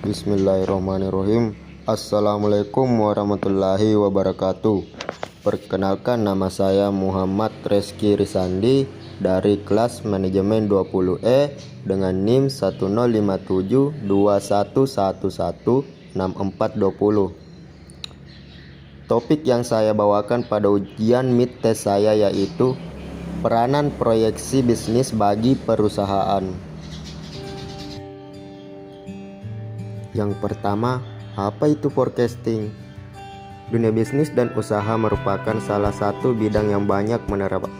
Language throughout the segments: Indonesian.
Bismillahirrahmanirrahim. Assalamualaikum warahmatullahi wabarakatuh. Perkenalkan, nama saya Muhammad Reski Risandi dari kelas manajemen 20E dengan NIM 105721116420. Topik yang saya bawakan pada ujian mid tes saya yaitu peranan proyeksi bisnis bagi perusahaan. Yang pertama, apa itu forecasting? Dunia bisnis dan usaha merupakan salah satu bidang yang banyak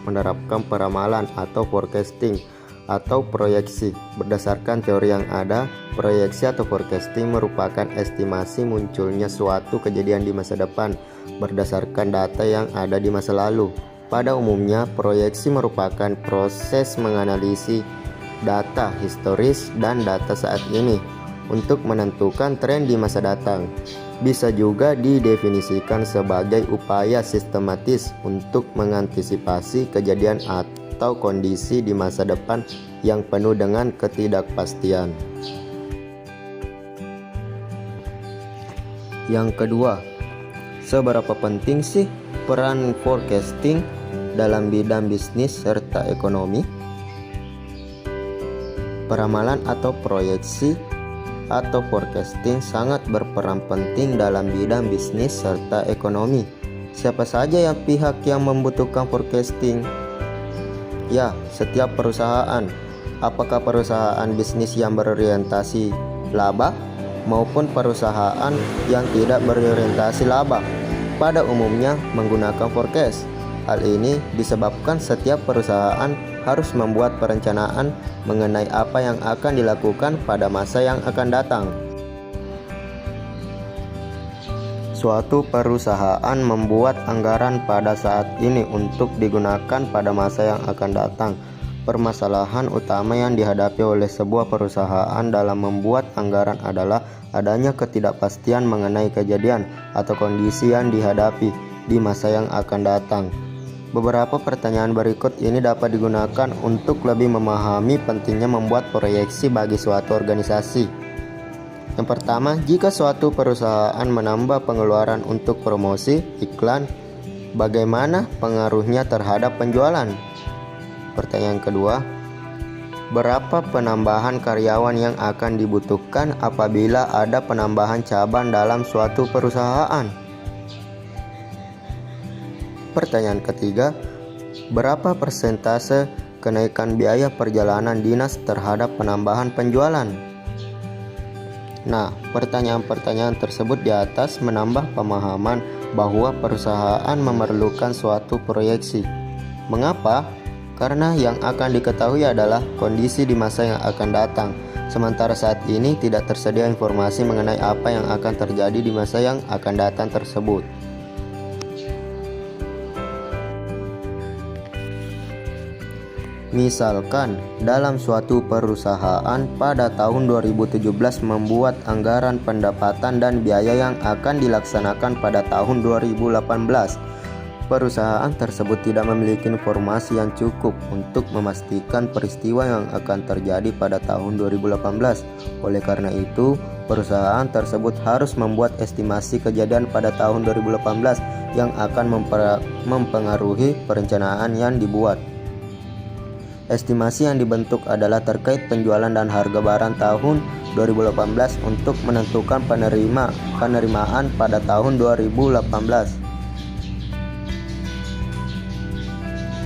menerapkan peramalan atau forecasting atau proyeksi. Berdasarkan teori yang ada, proyeksi atau forecasting merupakan estimasi munculnya suatu kejadian di masa depan berdasarkan data yang ada di masa lalu. Pada umumnya, proyeksi merupakan proses menganalisis data historis dan data saat ini untuk menentukan tren di masa datang. Bisa juga didefinisikan sebagai upaya sistematis untuk mengantisipasi kejadian atau kondisi di masa depan yang penuh dengan ketidakpastian. Yang kedua, seberapa penting sih peran forecasting dalam bidang bisnis serta ekonomi? Peramalan atau proyeksi atau forecasting sangat berperan penting dalam bidang bisnis serta ekonomi. Siapa saja yang pihak yang membutuhkan forecasting? Ya, setiap perusahaan. Apakah perusahaan bisnis yang berorientasi laba maupun perusahaan yang tidak berorientasi laba pada umumnya menggunakan forecast. Hal ini disebabkan setiap perusahaan harus membuat perencanaan mengenai apa yang akan dilakukan pada masa yang akan datang. Suatu perusahaan membuat anggaran pada saat ini untuk digunakan pada masa yang akan datang. Permasalahan utama yang dihadapi oleh sebuah perusahaan dalam membuat anggaran adalah adanya ketidakpastian mengenai kejadian atau kondisi yang dihadapi di masa yang akan datang. Beberapa pertanyaan berikut ini dapat digunakan untuk lebih memahami pentingnya membuat proyeksi bagi suatu organisasi. Yang pertama, jika suatu perusahaan menambah pengeluaran untuk promosi, iklan, bagaimana pengaruhnya terhadap penjualan? Pertanyaan kedua, berapa penambahan karyawan yang akan dibutuhkan apabila ada penambahan cabang dalam suatu perusahaan? Pertanyaan ketiga, berapa persentase kenaikan biaya perjalanan dinas terhadap penambahan penjualan? Nah, pertanyaan-pertanyaan tersebut di atas menambah pemahaman bahwa perusahaan memerlukan suatu proyeksi. Mengapa? Karena yang akan diketahui adalah kondisi di masa yang akan datang. Sementara saat ini tidak tersedia informasi mengenai apa yang akan terjadi di masa yang akan datang tersebut. Misalkan, dalam suatu perusahaan pada tahun 2017 membuat anggaran pendapatan dan biaya yang akan dilaksanakan pada tahun 2018. Perusahaan tersebut tidak memiliki informasi yang cukup untuk memastikan peristiwa yang akan terjadi pada tahun 2018. Oleh karena itu, perusahaan tersebut harus membuat estimasi kejadian pada tahun 2018 yang akan mempengaruhi perencanaan yang dibuat. Estimasi yang dibentuk adalah terkait penjualan dan harga barang tahun 2018 untuk menentukan penerimaan pada tahun 2018.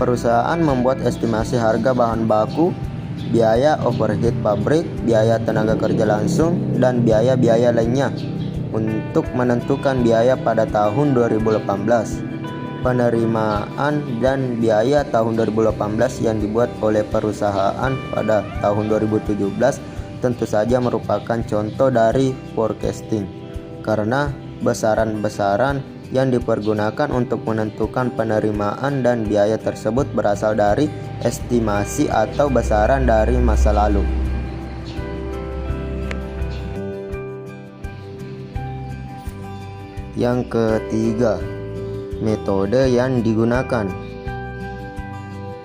Perusahaan membuat estimasi harga bahan baku, biaya overhead pabrik, biaya tenaga kerja langsung, dan biaya-biaya lainnya untuk menentukan biaya pada tahun 2018. Penerimaan dan biaya tahun 2018 yang dibuat oleh perusahaan pada tahun 2017 tentu saja merupakan contoh dari forecasting, karena besaran-besaran yang dipergunakan untuk menentukan penerimaan dan biaya tersebut berasal dari estimasi atau besaran dari masa lalu. Yang ketiga, metode yang digunakan.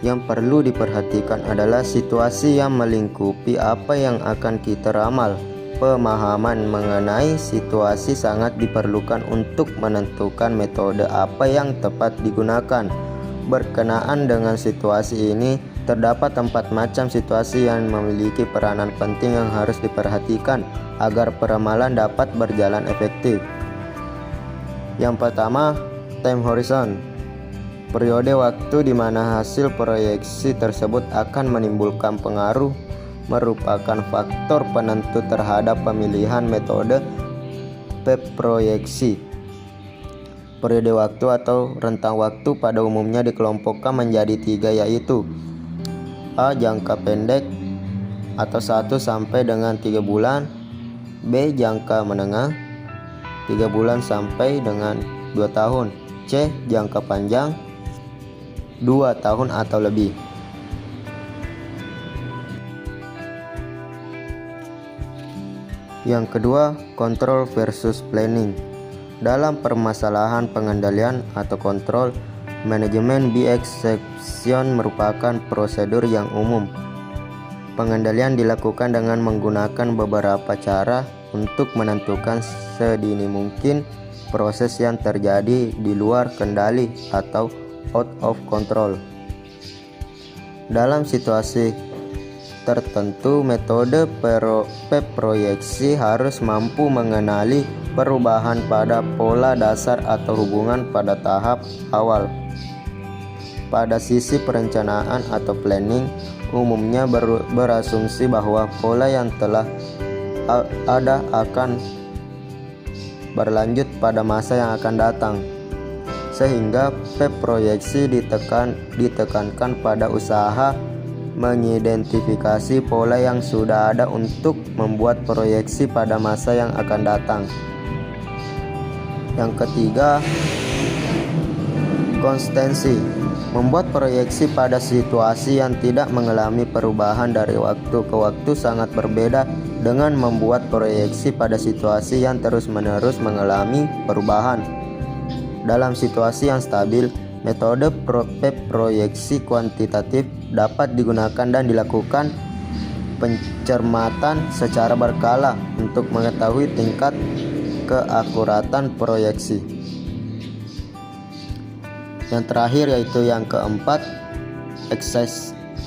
Yang perlu diperhatikan adalah situasi yang melingkupi apa yang akan kita ramal. pemahaman mengenai situasi sangat diperlukan untuk menentukan metode apa yang tepat digunakan. Berkenaan dengan situasi ini, terdapat 4 macam situasi yang memiliki peranan penting yang harus diperhatikan agar peramalan dapat berjalan efektif. Yang pertama, time horizon. Periode waktu di mana hasil proyeksi tersebut akan menimbulkan pengaruh merupakan faktor penentu terhadap pemilihan metode proyeksi. Periode waktu atau rentang waktu pada umumnya dikelompokkan menjadi 3, yaitu A. Jangka pendek atau 1 sampai dengan 3 bulan, B. Jangka menengah 3 bulan sampai dengan 2 tahun, C. Jangka panjang 2 tahun atau lebih. Yang kedua, kontrol versus planning. Dalam permasalahan pengendalian atau kontrol, manajemen execution merupakan prosedur yang umum. Pengendalian dilakukan dengan menggunakan beberapa cara untuk menentukan sedini mungkin proses yang terjadi di luar kendali atau out of control. Dalam situasi tertentu, metode proyeksi harus mampu mengenali perubahan pada pola dasar atau hubungan pada tahap awal. Pada sisi perencanaan atau planning, umumnya berasumsi bahwa pola yang telah ada akan berlanjut pada masa yang akan datang, sehingga proyeksi ditekankan pada usaha mengidentifikasi pola yang sudah ada untuk membuat proyeksi pada masa yang akan datang. Yang ketiga, konsistensi. Membuat proyeksi pada situasi yang tidak mengalami perubahan dari waktu ke waktu sangat berbeda dengan membuat proyeksi pada situasi yang terus-menerus mengalami perubahan. Dalam situasi yang stabil, metode proyeksi kuantitatif dapat digunakan dan dilakukan pencermatan secara berkala untuk mengetahui tingkat keakuratan proyeksi. Yang terakhir yaitu yang keempat,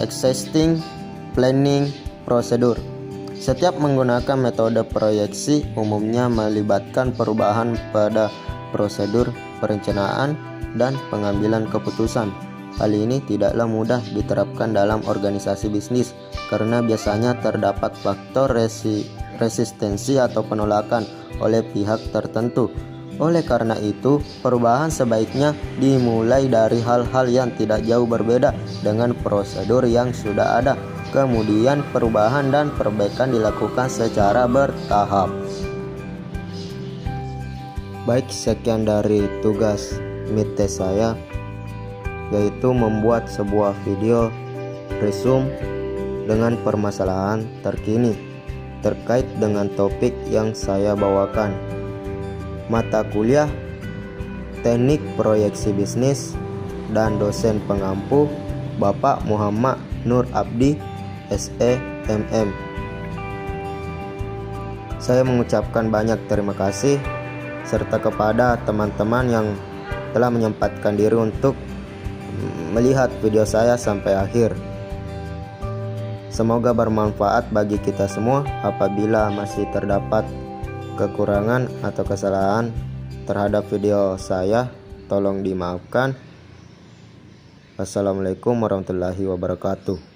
existing planning procedure. Setiap menggunakan metode proyeksi umumnya melibatkan perubahan pada prosedur perencanaan dan pengambilan keputusan. Hal ini tidaklah mudah diterapkan dalam organisasi bisnis karena biasanya terdapat faktor resistensi atau penolakan oleh pihak tertentu. Oleh karena itu, perubahan sebaiknya dimulai dari hal-hal yang tidak jauh berbeda dengan prosedur yang sudah ada. Kemudian perubahan dan perbaikan dilakukan secara bertahap. Baik, sekian dari tugas mid test saya, yaitu membuat sebuah video resume dengan permasalahan terkini terkait dengan topik yang saya bawakan. Mata kuliah Teknik Proyeksi Bisnis dan dosen pengampu Bapak Muhammad Nur Abdi, SE, MM. Saya mengucapkan banyak terima kasih serta kepada teman-teman yang telah menyempatkan diri untuk melihat video saya sampai akhir. Semoga bermanfaat bagi kita semua. Apabila masih terdapat kekurangan atau kesalahan terhadap video saya, tolong dimaafkan. Wassalamualaikum warahmatullahi wabarakatuh.